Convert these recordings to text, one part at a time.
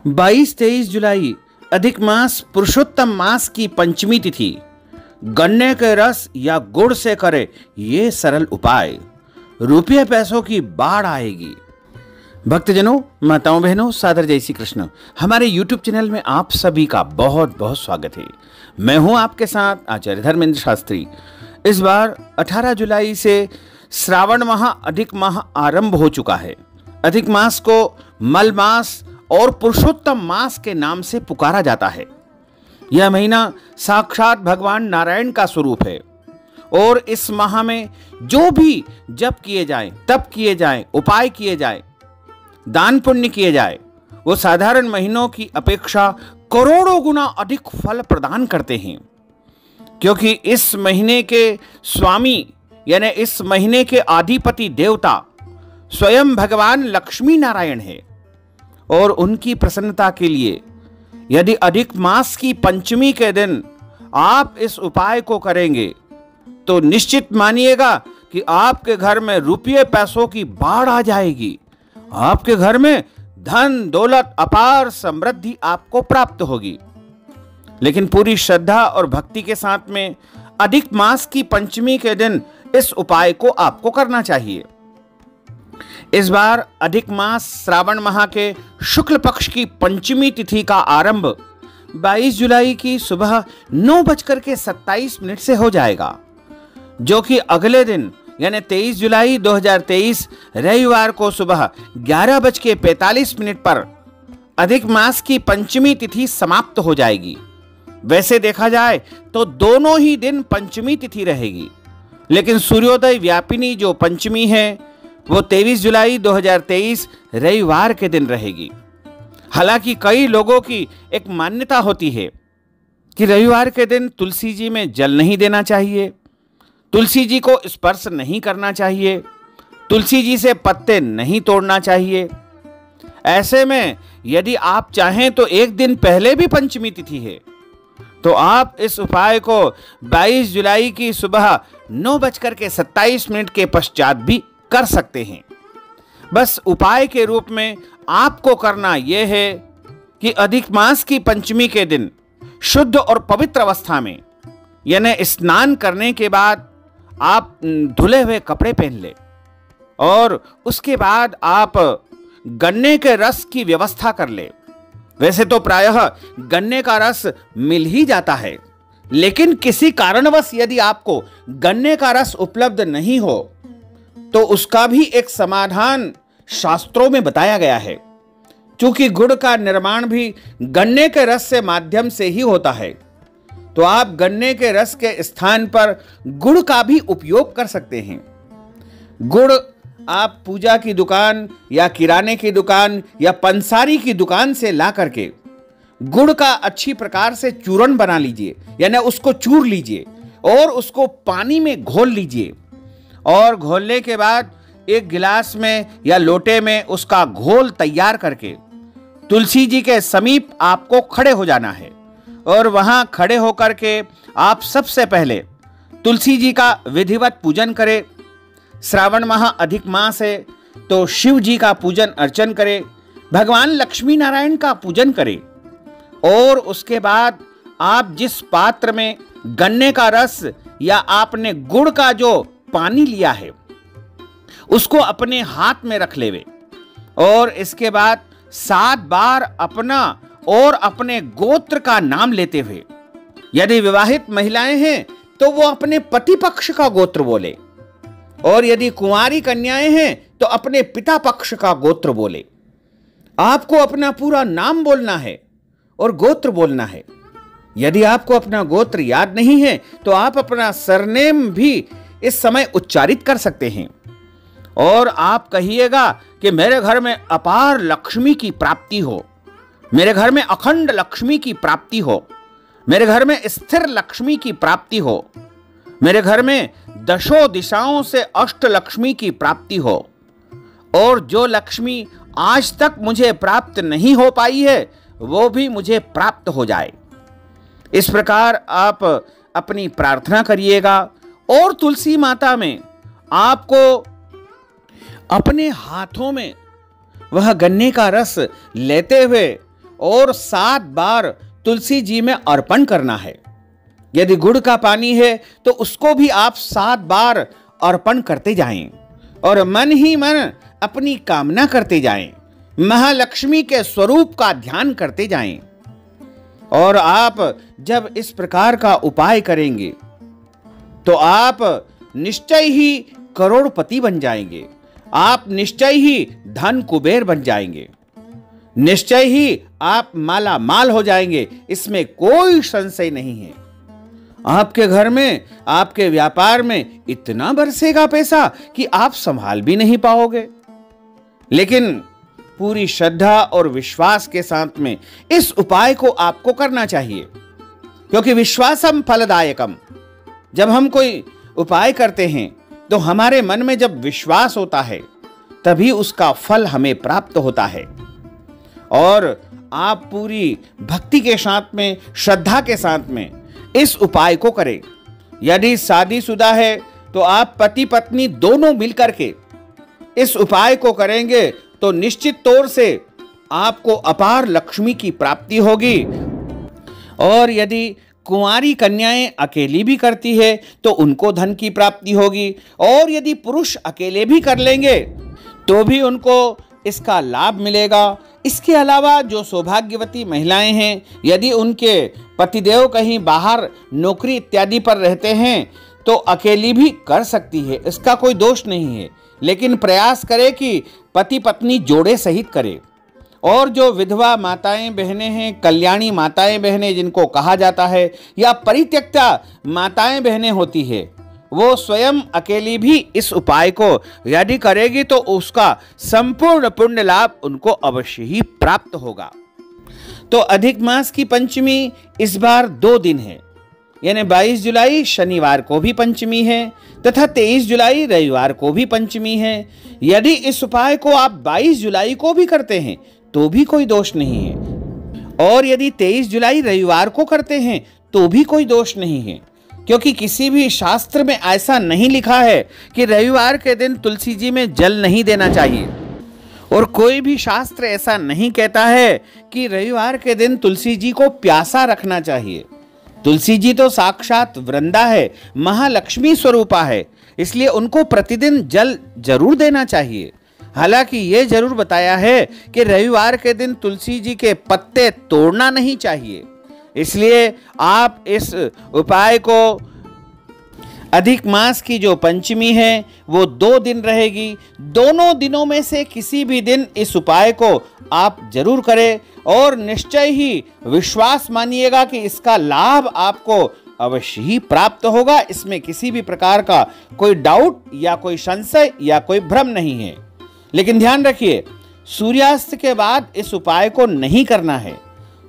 22-23 जुलाई अधिक मास पुरुषोत्तम मास की पंचमी तिथि। गन्ने के रस या गुड़ से करे ये सरल उपाय, रुपये पैसों की बाढ़ आएगी। भक्तजनों, माताओं बहनों, सादर जय श्री कृष्ण। हमारे YouTube चैनल में आप सभी का बहुत बहुत स्वागत है। मैं हूं आपके साथ आचार्य धर्मेंद्र शास्त्री। इस बार 18 जुलाई से श्रावण माह अधिक माह आरंभ हो चुका है। अधिक मास को मल मास और पुरुषोत्तम मास के नाम से पुकारा जाता है। यह महीना साक्षात भगवान नारायण का स्वरूप है और इस माह में जो भी जप किए जाएं, तप किए जाएं, उपाय किए जाएं, दान पुण्य किए जाए, वो साधारण महीनों की अपेक्षा करोड़ों गुना अधिक फल प्रदान करते हैं। क्योंकि इस महीने के स्वामी यानी इस महीने के अधिपति देवता स्वयं भगवान लक्ष्मी नारायण है और उनकी प्रसन्नता के लिए यदि अधिक मास की पंचमी के दिन आप इस उपाय को करेंगे तो निश्चित मानिएगा कि आपके घर में रुपये पैसों की बाढ़ आ जाएगी। आपके घर में धन दौलत अपार समृद्धि आपको प्राप्त होगी। लेकिन पूरी श्रद्धा और भक्ति के साथ में अधिक मास की पंचमी के दिन इस उपाय को आपको करना चाहिए। इस बार अधिक मास श्रावण माह के शुक्ल पक्ष की पंचमी तिथि का आरंभ 22 जुलाई की सुबह 9:27 से हो जाएगा, जो कि अगले दिन यानी 23 जुलाई 2023 रविवार को सुबह 11:45 पर अधिक मास की पंचमी तिथि समाप्त हो जाएगी। वैसे देखा जाए तो दोनों ही दिन पंचमी तिथि रहेगी, लेकिन सूर्योदय व्यापिनी जो पंचमी है वो 23 जुलाई 2023 रविवार के दिन रहेगी। हालांकि कई लोगों की एक मान्यता होती है कि रविवार के दिन तुलसी जी में जल नहीं देना चाहिए, तुलसी जी को स्पर्श नहीं करना चाहिए, तुलसी जी से पत्ते नहीं तोड़ना चाहिए। ऐसे में यदि आप चाहें तो एक दिन पहले भी पंचमी तिथि है तो आप इस उपाय को 22 जुलाई की सुबह 9:27 के पश्चात भी कर सकते हैं। बस उपाय के रूप में आपको करना यह है कि अधिक मास की पंचमी के दिन शुद्ध और पवित्र अवस्था में यानी स्नान करने के बाद आप धुले हुए कपड़े पहन ले और उसके बाद आप गन्ने के रस की व्यवस्था कर ले। वैसे तो प्रायः गन्ने का रस मिल ही जाता है, लेकिन किसी कारणवश यदि आपको गन्ने का रस उपलब्ध नहीं हो तो उसका भी एक समाधान शास्त्रों में बताया गया है। क्योंकि गुड़ का निर्माण भी गन्ने के रस से माध्यम से ही होता है, तो आप गन्ने के रस के स्थान पर गुड़ का भी उपयोग कर सकते हैं। गुड़ आप पूजा की दुकान या किराने की दुकान या पंसारी की दुकान से ला करके गुड़ का अच्छी प्रकार से चूर्ण बना लीजिए, यानी उसको चूर लीजिए और उसको पानी में घोल लीजिए और घोलने के बाद एक गिलास में या लोटे में उसका घोल तैयार करके तुलसी जी के समीप आपको खड़े हो जाना है और वहां खड़े होकर के आप सबसे पहले तुलसी जी का विधिवत पूजन करें। श्रावण माह अधिक मास है तो शिव जी का पूजन अर्चन करें, भगवान लक्ष्मी नारायण का पूजन करें और उसके बाद आप जिस पात्र में गन्ने का रस या आपने गुड़ का जो पानी लिया है उसको अपने हाथ में रख लेवे और इसके बाद 7 बार अपना और अपने गोत्र का नाम लेते हुए, यदि विवाहित महिलाएं हैं तो वो अपने पति पक्ष का गोत्र बोले और यदि कुंवारी कन्याएं हैं तो अपने पिता पक्ष का गोत्र बोले। आपको अपना पूरा नाम बोलना है और गोत्र बोलना है। यदि आपको अपना गोत्र याद नहीं है तो आप अपना सरनेम भी इस समय उच्चारित कर सकते हैं और आप कहिएगा कि मेरे घर में अपार लक्ष्मी की प्राप्ति हो, मेरे घर में अखंड लक्ष्मी की प्राप्ति हो, मेरे घर में स्थिर लक्ष्मी की प्राप्ति हो, मेरे घर में दशों दिशाओं से अष्ट लक्ष्मी की प्राप्ति हो और जो लक्ष्मी आज तक मुझे प्राप्त नहीं हो पाई है वो भी मुझे प्राप्त हो जाए। इस प्रकार आप अपनी प्रार्थना करिएगा और तुलसी माता में आपको अपने हाथों में वह गन्ने का रस लेते हुए और 7 बार तुलसी जी में अर्पण करना है। यदि गुड़ का पानी है तो उसको भी आप 7 बार अर्पण करते जाएं और मन ही मन अपनी कामना करते जाएं, महालक्ष्मी के स्वरूप का ध्यान करते जाएं। और आप जब इस प्रकार का उपाय करेंगे तो आप निश्चय ही करोड़पति बन जाएंगे, आप निश्चय ही धन कुबेर बन जाएंगे, निश्चय ही आप माला माल हो जाएंगे, इसमें कोई संशय नहीं है। आपके घर में, आपके व्यापार में इतना बरसेगा पैसा कि आप संभाल भी नहीं पाओगे। लेकिन पूरी श्रद्धा और विश्वास के साथ में इस उपाय को आपको करना चाहिए, क्योंकि विश्वासम फलदायकम। जब हम कोई उपाय करते हैं तो हमारे मन में जब विश्वास होता है तभी उसका फल हमें प्राप्त होता है। और आप पूरी भक्ति के साथ में, श्रद्धा के साथ में इस उपाय को करें। यदि शादीशुदा है तो आप पति पत्नी दोनों मिलकर के इस उपाय को करेंगे तो निश्चित तौर से आपको अपार लक्ष्मी की प्राप्ति होगी। और यदि कुंवारी कन्याएं अकेली भी करती है तो उनको धन की प्राप्ति होगी, और यदि पुरुष अकेले भी कर लेंगे तो भी उनको इसका लाभ मिलेगा। इसके अलावा जो सौभाग्यवती महिलाएं हैं, यदि उनके पतिदेव कहीं बाहर नौकरी इत्यादि पर रहते हैं तो अकेली भी कर सकती है, इसका कोई दोष नहीं है। लेकिन प्रयास करें कि पति पत्नी जोड़े सहित करें। और जो विधवा माताएं बहनें हैं, कल्याणी माताएं बहनें जिनको कहा जाता है, या परित्यक्ता माताएं बहनें होती है, वो स्वयं अकेली भी इस उपाय को यदि करेगी तो उसका संपूर्ण पुण्य लाभ उनको अवश्य ही प्राप्त होगा। तो अधिक मास की पंचमी इस बार 2 दिन है, यानी 22 जुलाई शनिवार को भी पंचमी है तथा 23 जुलाई रविवार को भी पंचमी है। यदि इस उपाय को आप 22 जुलाई को भी करते हैं तो भी कोई दोष नहीं है, और यदि 23 जुलाई रविवार को करते हैं तो भी कोई दोष नहीं है, क्योंकि किसी भी शास्त्र में ऐसा नहीं लिखा है कि रविवार के दिन तुलसी जी में जल नहीं देना चाहिए, और कोई भी शास्त्र ऐसा नहीं कहता है कि रविवार के दिन तुलसी जी को प्यासा रखना चाहिए। तुलसी जी तो साक्षात वृंदा है, महालक्ष्मी स्वरूपा है, इसलिए उनको प्रतिदिन जल जरूर देना चाहिए। हालांकि ये जरूर बताया है कि रविवार के दिन तुलसी जी के पत्ते तोड़ना नहीं चाहिए। इसलिए आप इस उपाय को, अधिक मास की जो पंचमी है वो 2 दिन रहेगी, दोनों दिनों में से किसी भी दिन इस उपाय को आप जरूर करें, और निश्चय ही विश्वास मानिएगा कि इसका लाभ आपको अवश्य ही प्राप्त होगा। इसमें किसी भी प्रकार का कोई डाउट या कोई संशय या कोई भ्रम नहीं है। लेकिन ध्यान रखिए, सूर्यास्त के बाद इस उपाय को नहीं करना है।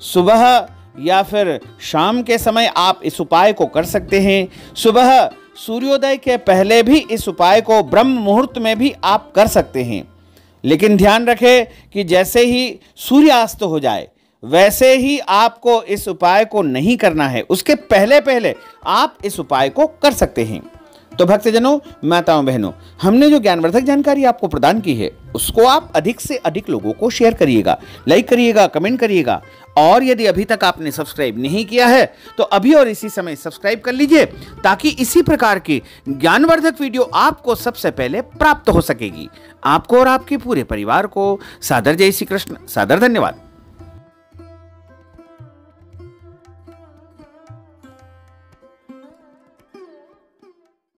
सुबह या फिर शाम के समय आप इस उपाय को कर सकते हैं। सुबह सूर्योदय के पहले भी इस उपाय को, ब्रह्म मुहूर्त में भी आप कर सकते हैं। लेकिन ध्यान रखें कि जैसे ही सूर्यास्त हो जाए वैसे ही आपको इस उपाय को नहीं करना है, उसके पहले पहले आप इस उपाय को कर सकते हैं। तो भक्तजनों, माताओं बहनों, हमने जो ज्ञानवर्धक जानकारी आपको प्रदान की है उसको आप अधिक से अधिक लोगों को शेयर करिएगा, लाइक करिएगा, कमेंट करिएगा, और यदि अभी तक आपने सब्सक्राइब नहीं किया है तो अभी और इसी समय सब्सक्राइब कर लीजिए, ताकि इसी प्रकार की ज्ञानवर्धक वीडियो आपको सबसे पहले प्राप्त हो सकेगी। आपको और आपके पूरे परिवार को सादर जय श्री कृष्ण, सादर धन्यवाद।